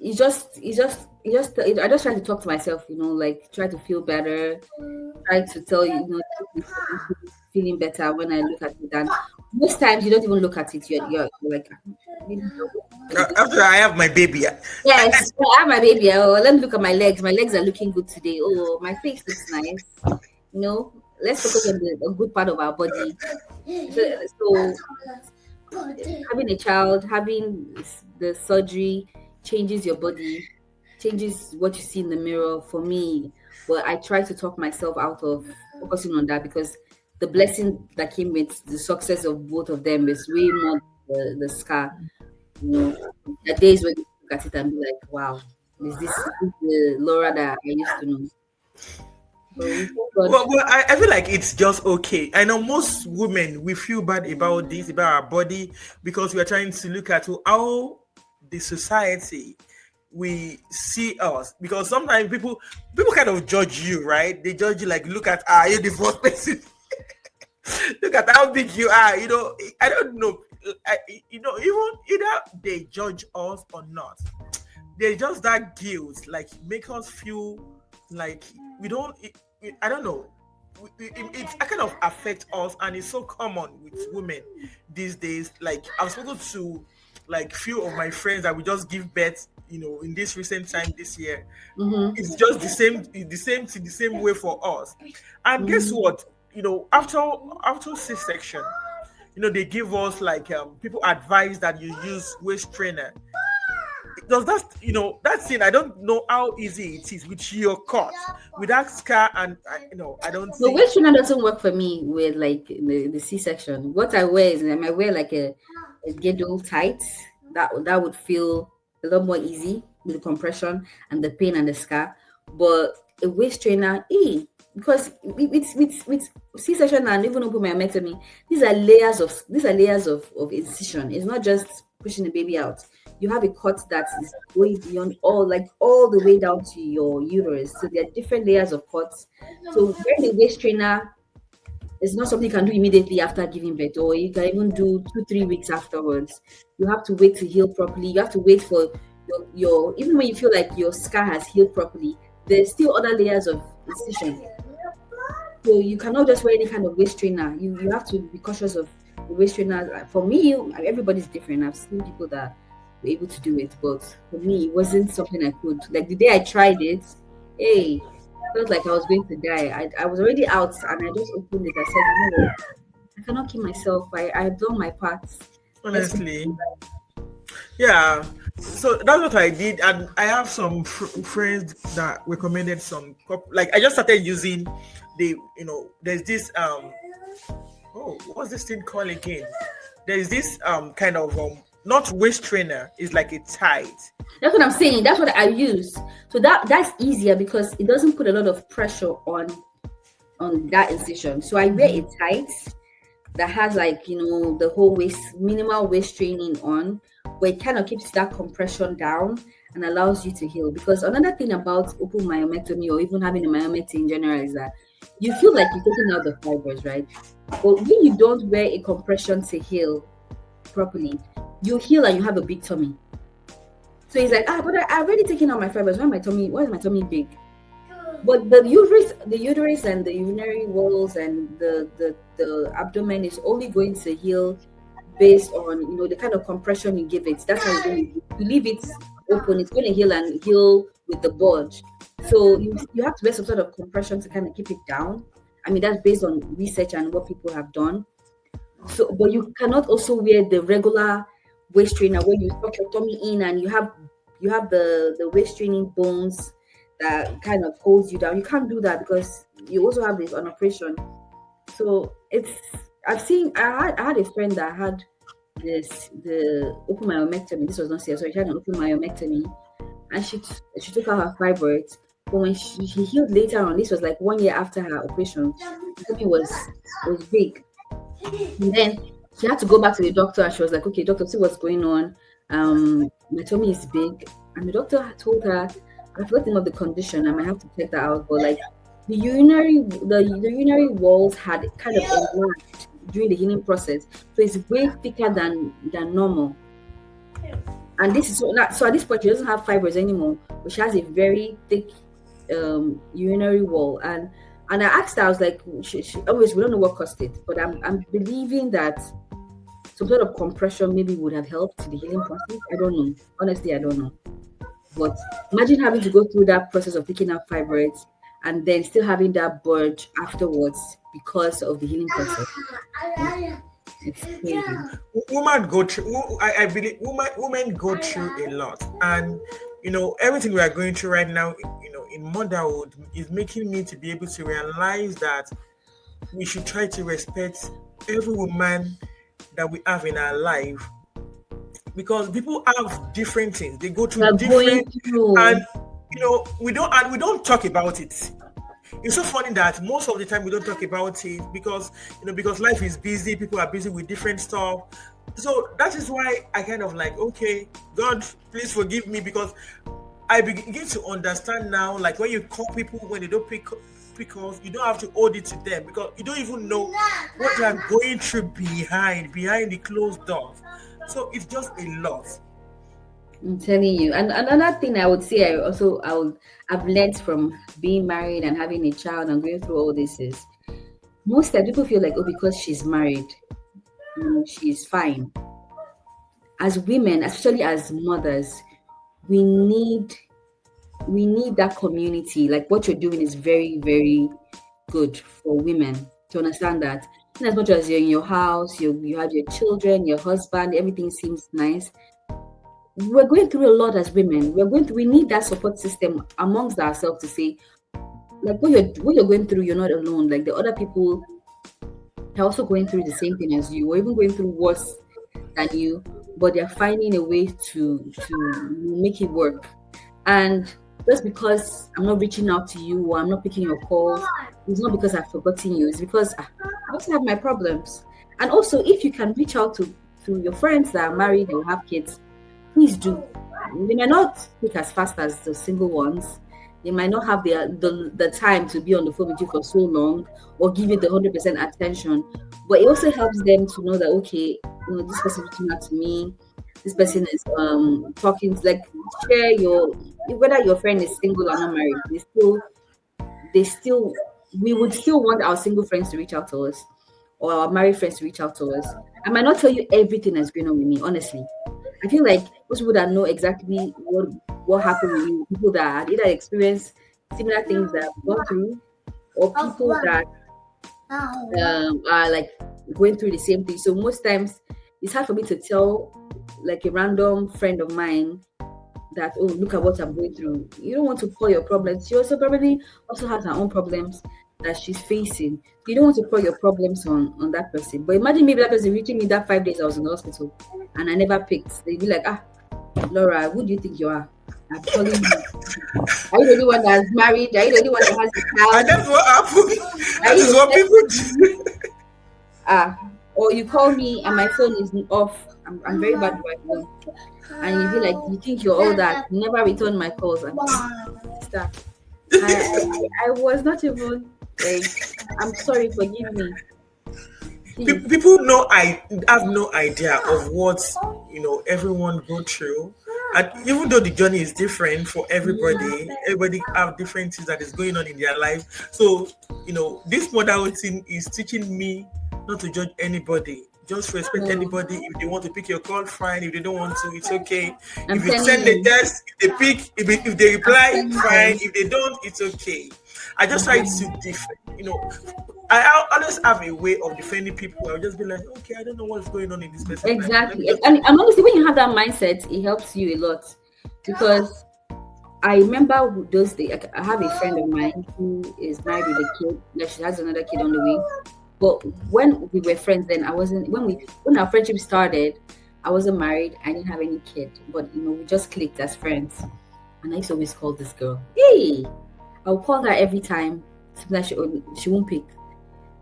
I just try to talk to myself, like try to feel better, try to tell feeling better when I look at it. And most times you don't even look at it. You're like, after I have my baby. Yes, I have my baby. Oh, let me look at my legs. My legs are looking good today. Oh, my face looks nice. Let's focus on the good part of our body. So having a child, having the surgery changes your body, changes what you see in the mirror for me. But I try to talk myself out of focusing on that, because the blessing that came with the success of both of them is way more the scar. The days when you look at it and be like, wow, is this the Laura that I used to know? Well, I feel like it's just okay. I know most women, we feel bad about this, about our body, because we are trying to look at how the society we see us. Because sometimes people kind of judge you, right? They judge you like, look at, are you the first person? Look at how big you are. I don't know. Even either they judge us or not, there's just that guilt, like make us feel like we don't. I don't know. It kind of affect us, and it's so common with women these days. Like I've spoken to like few of my friends that we just give birth, in this recent time this year. It's just the same way for us. And guess what? After C-section, they give us like people advise that you use waist trainer. Does that thing? I don't know how easy it is with your cut, with that scar, and I don't The think. waist trainer doesn't work for me with like the C-section. What I wear is I might wear like a girdle tight that would feel a lot more easy with the compression and the pain and the scar. But a waist trainer, because with C-section and even open myomectomy, these are layers of incision. It's not just pushing the baby out. You have a cut that is going beyond all the way down to your uterus. So there are different layers of cuts. So wearing a waist trainer is not something you can do immediately after giving birth, or you can even do 2-3 weeks afterwards. You have to wait to heal properly. You have to wait for your even when you feel like your scar has healed properly, there's still other layers of incision. So you cannot just wear any kind of waist trainer. You have to be cautious of the waist trainer. For me, everybody's different. I've seen people that were able to do it, but for me, it wasn't something I could. Like the day I tried it, hey, felt like I was going to die. I was already out, and I just opened it. I said, no, I cannot kill myself. I've done my part. Honestly, yeah. So that's what I did, and I have some friends that recommended some. Like I just started using there's this what's this thing called again? There's this kind of not waist trainer. It's like a tight. That's what I'm saying. That's what I use. So that's easier because it doesn't put a lot of pressure on that incision. So I wear it tight that has the whole minimal waist training on, where it kind of keeps that compression down and allows you to heal. Because another thing about open myomectomy, or even having a myomectomy in general, is that you feel like you're taking out the fibers, right? But when you don't wear a compression to heal properly, you heal and you have a big tummy. So he's like, but I've already taken out my fibers. Why is my tummy big? But the uterus and the urinary walls and the abdomen is only going to heal based on the kind of compression you give it. That's how it's going to. You leave it open, it's going to heal with the bulge. So you have to wear some sort of compression to kind of keep it down. I mean, that's based on research and what people have done. So, but you cannot also wear the regular waist trainer where you tuck your tummy in and you have the waist training bones that kind of holds you down. You can't do that because you also have this on operation. So I had a friend that had the open myomectomy. This was not serious, so she had an open myomectomy, and she took out her fibroids. But when she healed later on, this was like 1 year after her operation, the tummy was big. And then she had to go back to the doctor, and she was like, "Okay, doctor, see what's going on. My tummy is big." And the doctor told her, I forgot the name of the condition. I might have to check that out. But like the urinary walls had kind of enlarged during the healing process, so it's way thicker than normal. And this is so at this point she doesn't have fibers anymore, but she has a very thick urinary wall. And I asked her, I was like, she always, we don't know what caused it, but I'm believing that some sort of compression maybe would have helped the healing process. I don't know. Honestly, I don't know. But imagine having to go through that process of taking out fibroids and then still having that bulge afterwards because of the healing process. It's crazy. Women go through. I believe women go through a lot, and everything we are going through right now, in motherhood, is making me to be able to realize that we should try to respect every woman that we have in our life, because people have different things. They go through different, and we don't talk about it. It's so funny that most of the time we don't talk about it because life is busy. People are busy with different stuff. So that is why I kind of like, okay, God, please forgive me, because I begin to understand now, like when you call people when they don't pick because you don't have to hold it to them, because you don't even know what they are going through behind the closed doors. So it's just a lot. I'm telling you. And another thing I would say, I've learned from being married and having a child and going through all this is, most times people feel like, oh, because she's married, she's fine. As women, especially as mothers, we need that community. Like what you're doing is very, very good for women to understand that. And as much as you're in your house, you have your children, your husband, everything seems nice. We're going through a lot as women. We need that support system amongst ourselves to say, like, what you're going through, you're not alone. Like the other people are also going through the same thing as you, or even going through worse than you, but they're finding a way to make it work. And just because I'm not reaching out to you or I'm not picking your calls, it's not because I've forgotten you. It's because I also have my problems. And also, if you can reach out to your friends that are married or have kids, please do. They might not pick as fast as the single ones. They might not have the time to be on the phone with you for so long or give you the 100% attention. But it also helps them to know that, okay, this person is reaching out to me. This person is talking, like, share whether your friend is single or not married, we would still want our single friends to reach out to us or our married friends to reach out to us. I might not tell you everything that's going on with me, honestly. I feel like most people that know exactly what happened with you, people that either experience similar things that I've gone through, or people that are like going through the same thing. So most times it's hard for me to tell like a random friend of mine that, oh, look at what I'm going through. You don't want to pour your problems. She also probably also has her own problems that she's facing. You don't want to pour your problems on that person. But imagine maybe that person reaching me that 5 days I was in the hospital and I never picked. They'd be like, Laura, who do you think you are? I'm calling you. Are you the only one that's married? Are you the only one that has a child? And that's what happened. That is what people do. Or you call me and my phone is off. I'm very bad with my phone. And you be like, you think you're all that. You never return my calls. And stuff. I was not even like, I'm sorry, forgive me. People know I have no idea of what everyone go through, and even though the journey is different for everybody have different things that is going on in their life. So this motherhood thing is teaching me not to judge anybody. Just respect anybody. If they want to pick your call, fine. If they don't want to, it's okay. If you send the text, if they pick, if they reply, fine. If they don't, it's okay. I just try to defend, I always have a way of defending people. I'll just be like, okay, I don't know what's going on in this person's life. Exactly. And honestly, when you have that mindset, it helps you a lot. Because I remember those days, I have a friend of mine who is married with a kid. Like, she has another kid on the way. But when we were friends then, when our friendship started, I wasn't married. I didn't have any kid. But, we just clicked as friends. And I used to always call this girl. Hey! I'll call her every time. Like she won't pick.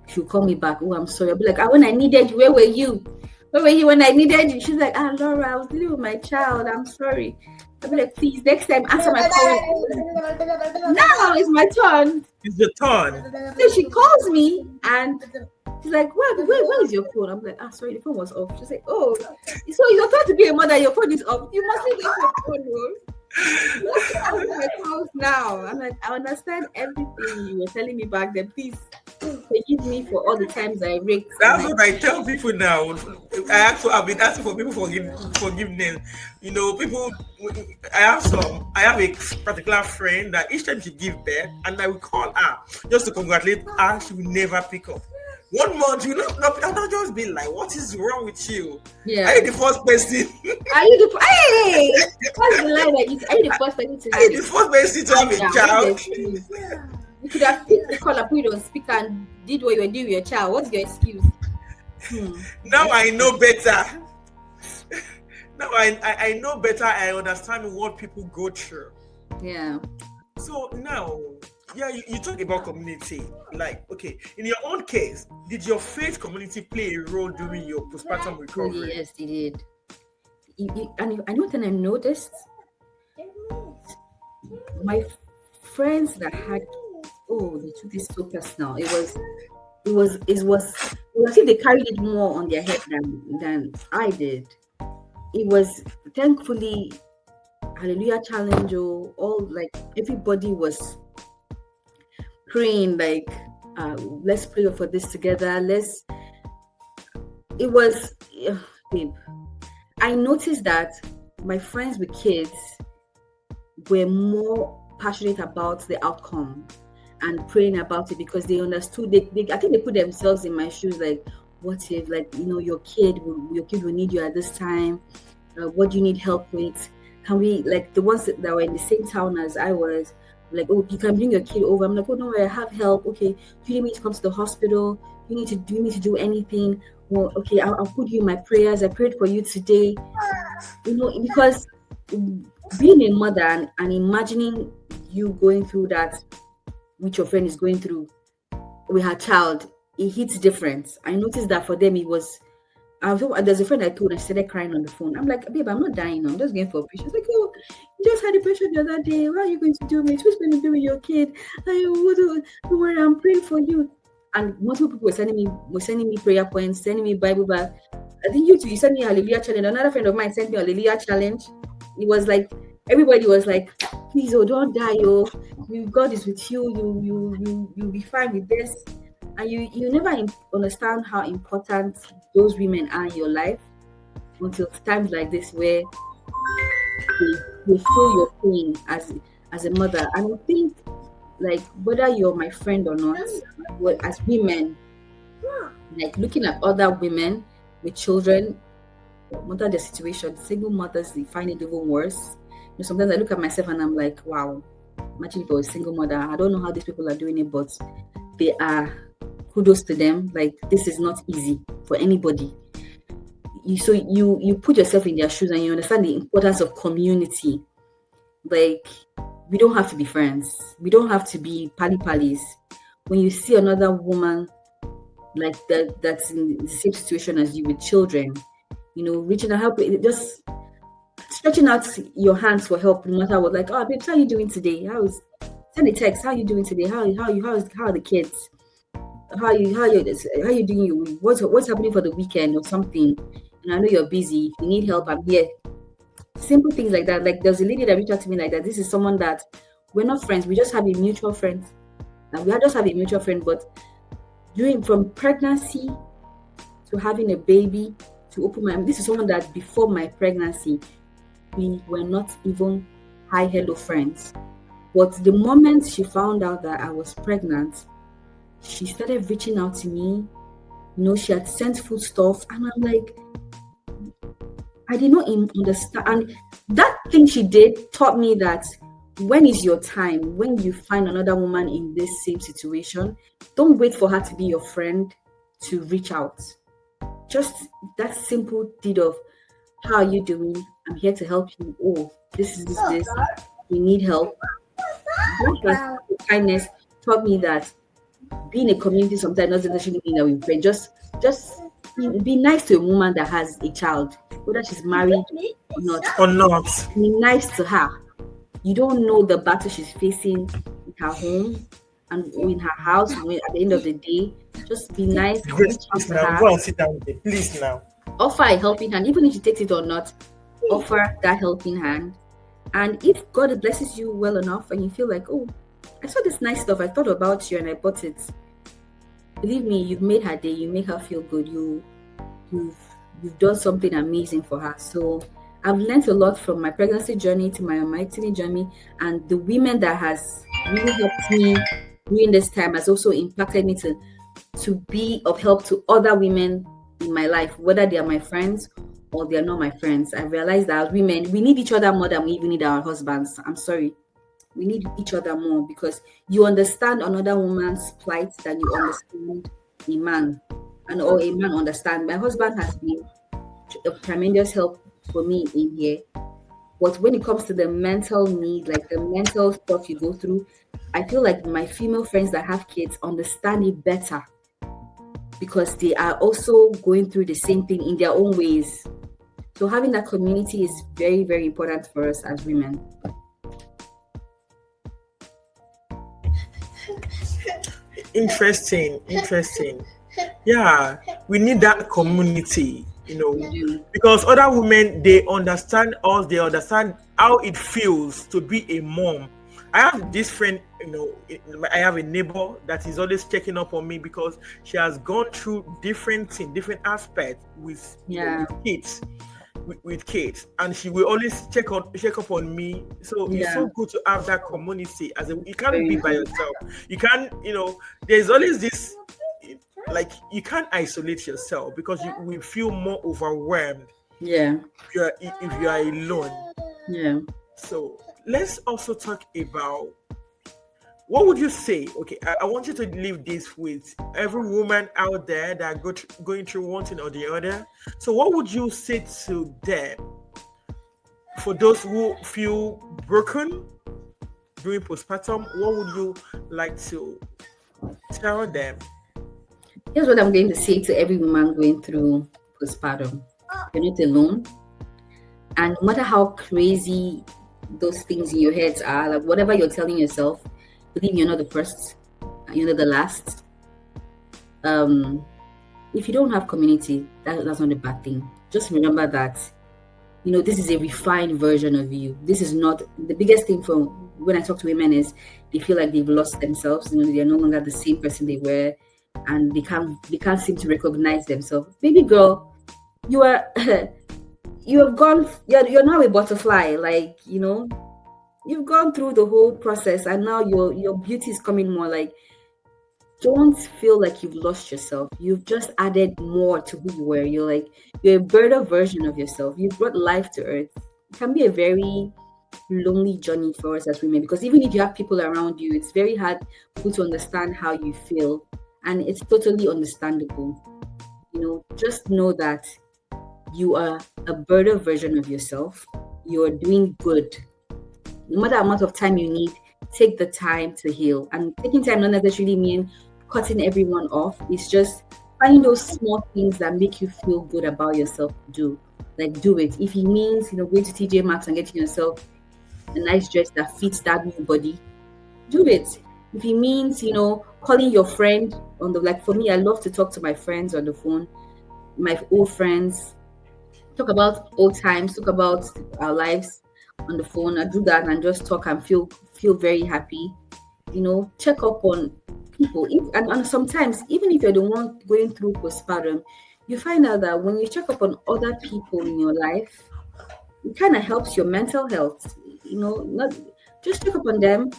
She'll call me back. Oh, I'm sorry. I'll be like, when I needed you, where were you? Where were you when I needed you? She's like, Laura, I was dealing with my child. I'm sorry. I'll be like, please, next time, answer my call. Now it's my turn. It's your turn. So she calls me and she's like, where is your phone? I'm like, sorry, the phone was off. She's like, oh, so you're trying to be a mother, your phone is off. You must leave your phone. What's my calls now? I'm like, I understand everything you were telling me back then. Please forgive me for all the times I raked. That's what I tell people now. I've been asking for people forgiveness. People. I have a particular friend that each time she gives birth, and I will call her just to congratulate her. She will never pick up. 1 month, I'll not just be like, what is wrong with you? Yeah. Are you the first person? Are you the hey? What's the line that are you the first person to? Are you the first person to have a child? You could have picked the call up, put it on speaker, and did what you were doing with your child. What's your excuse? Now I know better. Now I know better. I understand what people go through. Yeah. So now, you talk about community. Like, okay, in your own case, did your faith community play a role during your postpartum recovery? Yes, they did. And I know that I noticed my friends that had oh, they took this so personal. It was as if they carried it more on their head than I did. It was, thankfully, Hallelujah Challenge, all like everybody was praying, like, let's pray for this together. It was, babe. I noticed that my friends with kids were more passionate about the outcome and praying about it because they understood. I think they put themselves in my shoes, like, what if, like, your kid will need you at this time? What do you need help with? Can we, like, the ones that were in the same town as I was, like, oh, you can bring your kid over. I'm like, oh no, I have help. Okay, do you need me to come to the hospital? Do you need to do anything? Well, okay, I'll put you in my prayers. I prayed for you today. Because being a mother and imagining you going through that, which your friend is going through with her child, it hits different. I noticed that for them, it was. There's a friend I told, and she started crying on the phone. I'm like, babe, I'm not dying. I'm just going for a operation. She's like, oh, you just had depression the other day. What are you going to do with it? What's going to do with your kid? Don't worry, I'm praying for you. And multiple people were sending me prayer points, sending me Bible back. I think you sent me a Hallelujah challenge. Another friend of mine sent me a Hallelujah challenge. It was like everybody was like, please, don't die, God is with you. You'll be fine with this. And you never understand how important those women are in your life until times like this where they feel your pain as a mother. And I think, like, whether you're my friend or not, as women, like, looking at other women with children, mother the situation, single mothers, they find it even worse. Sometimes I look at myself and I'm like, wow, imagine if I was a single mother. I don't know how these people are doing it, but they are. Kudos to them. Like, this is not easy for anybody. You put yourself in their shoes and you understand the importance of community. Like, we don't have to be friends. We don't have to be pally-pallies. When you see another woman like that's in the same situation as you with children, reaching out, help, just stretching out your hands for help, no matter what. Like, oh, babe, how are you doing today? Send a text. How are you doing today? How are the kids? How are you doing? What's happening for the weekend or something? And I know you're busy. If you need help, I'm here. Simple things like that. Like, there's a lady that reached out to me like that. This is someone that we're not friends. We just have a mutual friend. And we just have a mutual friend. But from pregnancy to having a baby to open my, this is someone that before my pregnancy, we were not even hi, hello friends. But the moment she found out that I was pregnant, she started reaching out to me. She had sent food stuff, and I'm like, I did not understand. And that thing she did taught me that when is your time? When you find another woman in this same situation, don't wait for her to be your friend to reach out. Just that simple deed of, how are you doing? I'm here to help you. Oh, this is this. We need help. That kindness taught me that being a community sometimes doesn't necessarily mean that we pray. Just be nice to a woman that has a child, whether she's married or not. Be nice to her. You don't know the battle she's facing in her home and in her house. At the end of the day, just be nice. Please now, go and sit down there. Please now. Offer a helping hand, even if she takes it or not. Offer that helping hand. And if God blesses you well enough and you feel like, oh, I saw this nice stuff, I thought about you and I bought it. Believe me, you've made her day. You make her feel good. You've done something amazing for her. So I've learned a lot from my pregnancy journey to my Myomectomy journey, and the women that has really helped me during this time has also impacted me to be of help to other women in my life, whether they are my friends or they are not my friends. I realized that as women, we need each other more than we even need our husbands. I'm sorry. We need each other more because you understand another woman's plight than you understand a man, or a man understand. My husband has been a tremendous help for me in here. But when it comes to the mental need, like the mental stuff you go through, I feel like my female friends that have kids understand it better because they are also going through the same thing in their own ways. So having that community is very, very important for us as women. Interesting. Yeah, we need that community, because other women, they understand us, they understand how it feels to be a mom. I have this friend, I have a neighbor that is always checking up on me because she has gone through different things, different aspects with, Yeah. with kids. With kids, and she will always check up on me. So it's Yeah. so good to have that community. You can't Very be by good. yourself. You can't, there's always this, like, you can't isolate yourself because you will feel more overwhelmed Yeah. if you are alone. Yeah. So let's also talk about, what would you say? Okay, I want you to leave this with every woman out there that going through one thing or the other. So what would you say to them, for those who feel broken during postpartum? What would you like to tell them? Here's what I'm going to say to every woman going through postpartum. You're not alone. And no matter how crazy those things in your heads are, like whatever you're telling yourself, believe you're not the first, you're not the last. If you don't have community, that's not a bad thing. Just remember that, this is a refined version of you. This is not the biggest thing for when I talk to women is they feel like they've lost themselves. They're no longer the same person they were, and they can't seem to recognize themselves. Baby girl, you are you have gone. You're now a butterfly. Like you've gone through the whole process, and now your beauty is coming more. Like, don't feel like you've lost yourself. You've just added more to who you were. You're a better version of yourself. You've brought life to earth. It can be a very lonely journey for us as women, because even if you have people around you, it's very hard for people to understand how you feel, and it's totally understandable. Just know that you are a better version of yourself. You're doing good. No matter the amount of time you need, take the time to heal. And taking time not necessarily mean cutting everyone off. It's just finding those small things that make you feel good about yourself to do. Like, do it. If it means, going to TJ Maxx and getting yourself a nice dress that fits that new body, do it. If it means, calling your friend on like for me, I love to talk to my friends on the phone, my old friends, talk about old times, talk about our lives on the phone. I do that and just talk and feel very happy. Check up on people. And sometimes, even if you're the one going through postpartum, you find out that when you check up on other people in your life, it kind of helps your mental health. Not just check up on them,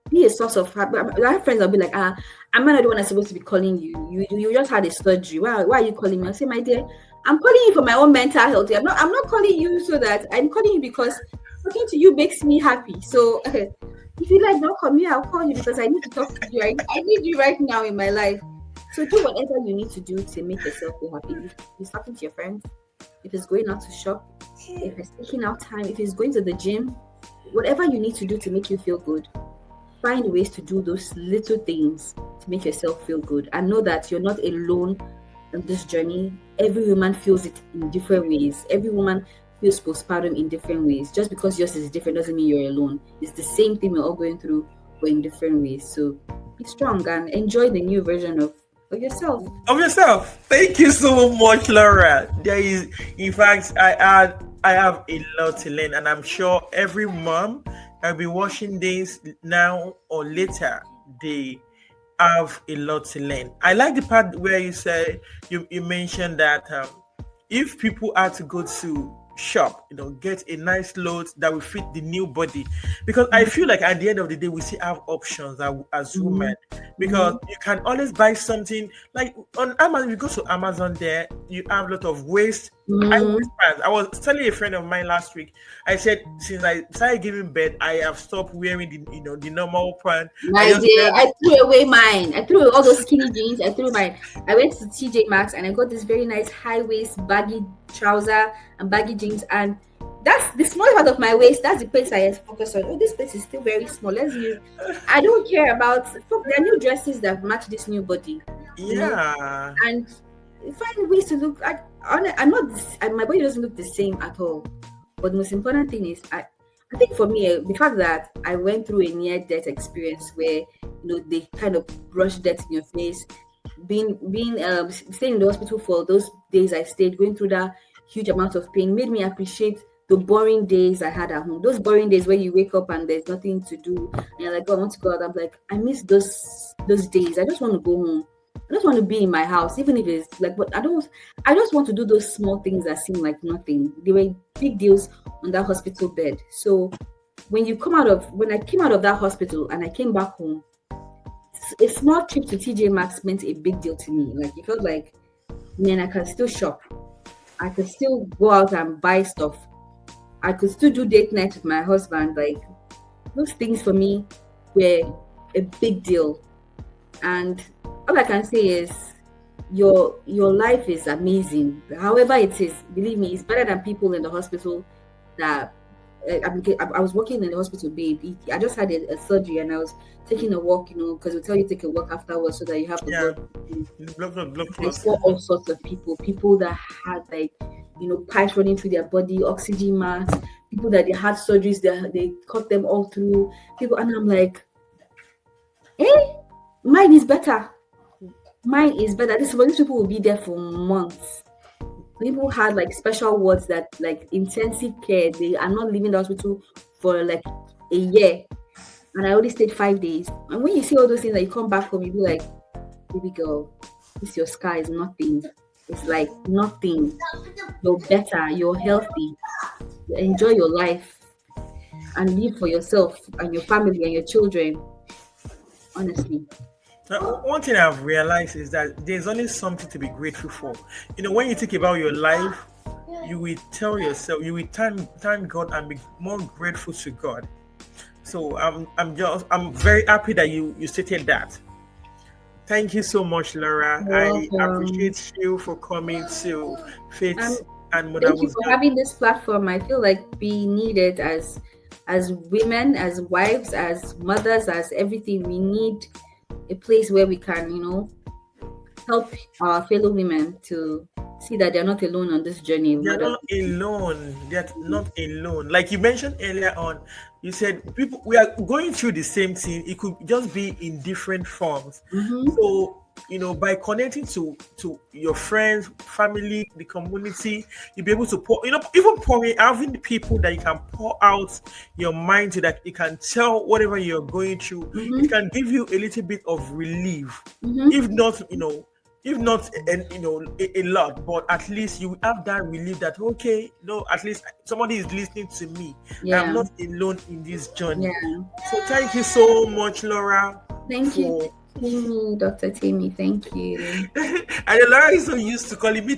be a source of happy. I have friends that'll be like, I'm not the one that's supposed to be calling you. You just had a surgery. Why are you calling me? I say, my dear, I'm calling you for my own mental health. I'm not calling you so that I'm calling you because talking to you makes me happy. So if you like, don't call me, I'll call you because I need to talk to you. I need you right now in my life. So do whatever you need to do to make yourself feel happy. If it's talking to your friends, if it's going out to shop, if it's taking out time, if it's going to the gym, whatever you need to do to make you feel good, find ways to do those little things to make yourself feel good. And know that you're not alone on this journey. Every woman feels it in different ways. Every woman feels postpartum in different ways. Just because yours is different doesn't mean you're alone. It's the same thing we're all going through, but in different ways. So be strong and enjoy the new version of yourself. Of yourself. Thank you so much, Laura. There is, in fact, I have a lot to learn, and I'm sure every mom that will be watching this now or later, they have a lot to learn. I like the part where you said you mentioned that if people are to go to shop, get a nice clothes that will fit the new body, because I feel like at the end of the day we still have options as women, because you can always buy something like on Amazon. You go to Amazon, there you have a lot of waist. I was telling a friend of mine last week, I said since I started giving birth, I have stopped wearing the normal pant. I threw away mine. I threw away all those skinny jeans. I went to TJ Maxx and I got this very nice high waist baggy trouser and baggy jeans, and that's the small part of my waist. That's the place I focus on. Oh, this place is still very small. Let's use. I don't care about. There are new dresses that match this new body. Yeah. And find ways to look. I'm not. My body doesn't look the same at all. But the most important thing is, I think for me, the fact that I went through a near-death experience where they kind of brush death in your face, being staying in the hospital for those days I stayed, going through that huge amount of pain, made me appreciate the boring days I had at home. Those boring days where you wake up and there's nothing to do, and you're like, oh, I want to go out. I'm like, I miss those days. I just want to go home. I just want to be in my house, even if it's like, but I just want to do those small things that seem like nothing. They were big deals on that hospital bed. So when I came out of that hospital and I came back home, a small trip to TJ Maxx meant a big deal to me. Like, it felt like, man, I can still shop. I could still go out and buy stuff. I could still do date night with my husband. Like, those things for me were a big deal. And all I can say is your life is amazing. However it is, believe me, it's better than people in the hospital that I was working in the hospital, babe. I just had a surgery and I was taking a walk, because we tell you to take a walk afterwards so that you have the blood. I saw all sorts of people that had pipes running through their body, oxygen masks, people that they had surgeries, they cut them all through, people, and I'm like, mine is better. These people will be there for months. People had special wards that intensive care. They are not leaving the hospital for a year, and I only stayed 5 days. And when you see all those things, that you come back home, you be like, baby girl, this your sky is nothing. It's like nothing. You're better. You're healthy. You enjoy your life and live for yourself and your family and your children. Honestly. Now, one thing I've realized is that there's only something to be grateful for. When you think about your life, you will tell yourself, you will thank God and be more grateful to God. So I'm very happy that you stated that. Thank you so much, Laura. I appreciate you for coming to Faith and Motherhood. Thank you for having this platform. I feel like we need it as women, as wives, as mothers, as everything. We need a place where we can, help our fellow women to see that they're not alone on this journey. They're not alone. They're not alone. Like you mentioned earlier on, you said we are going through the same thing. It could just be in different forms. Mm-hmm. So, by connecting to your friends, family, the community, you'll be able to pour, even pouring, having people that you can pour out your mind to, that you can tell whatever you're going through. Mm-hmm. It can give you a little bit of relief. Mm-hmm. If not a lot, but at least you have that relief that, okay, at least somebody is listening to me. Yeah. I'm not alone in this journey. Yeah. So thank you so much, Laura. Thank you, Dr. Timmy. Thank you. And Laura is so used to calling me